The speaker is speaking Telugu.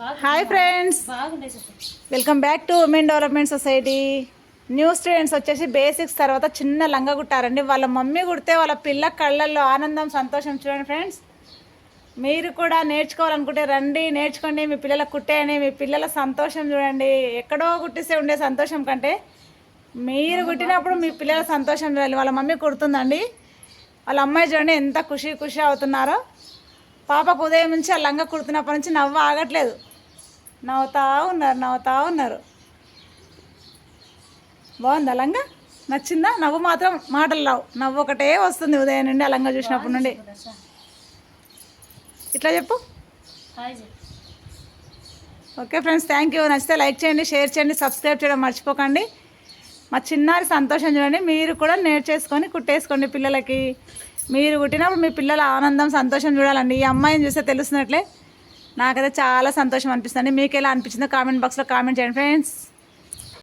Hi friends, welcome back to women development society. New students వచ్చేసి బేసిక్స్ తర్వాత చిన్న లంగా కుట్టారండి. వాళ్ళ మమ్మీ కుడితే వాళ్ళ పిల్ల కళ్ళల్లో ఆనందం, సంతోషం చూడండి ఫ్రెండ్స్. మీరు కూడా నేర్చుకోవాలనుకుంటే రండి, నేర్చుకోండి. మీ పిల్లలకు కుట్టేయండి. మీ పిల్లల సంతోషం చూడండి. ఎక్కడో కుట్టిస్తే ఉండే సంతోషం కంటే మీరు కుట్టినప్పుడు మీ పిల్లల సంతోషం చూడాలి. వాళ్ళ మమ్మీ కుడుతుందండి. వాళ్ళ అమ్మాయి చూడండి ఎంత ఖుషి ఖుషి అవుతున్నారో. పాపకు ఉదయం నుంచి ఆ లంగా కుడుతున్నప్పటి నుంచి నవ్వు ఆగట్లేదు. నవ్వుతా ఉన్నారు. బాగుందా లంగా? నచ్చిందా? నవ్వు మాత్రం మాటలు రావు. నవ్వు ఒకటే వస్తుంది ఉదయం నుండి ఆ లంగా చూసినప్పటి నుండి. ఇట్లా చెప్పు. Okay friends, thank you. నచ్చితే లైక్ చేయండి, షేర్ చేయండి, సబ్స్క్రైబ్ చేయడం మర్చిపోకండి. మా చిన్నారి సంతోషం చూడండి. మీరు కూడా నేర్చేసుకొని కుట్టేసుకోండి పిల్లలకి. మీరు కుట్టినప్పుడు మీ పిల్లల ఆనందం, సంతోషం చూడాలండి. ఈ అమ్మాయిని చూస్తే తెలుస్తున్నట్లే నాకైతే చాలా సంతోషం అనిపిస్తుంది. మీకు ఎలా అనిపించిందో కామెంట్ బాక్స్లో కామెంట్ చేయండి ఫ్రెండ్స్.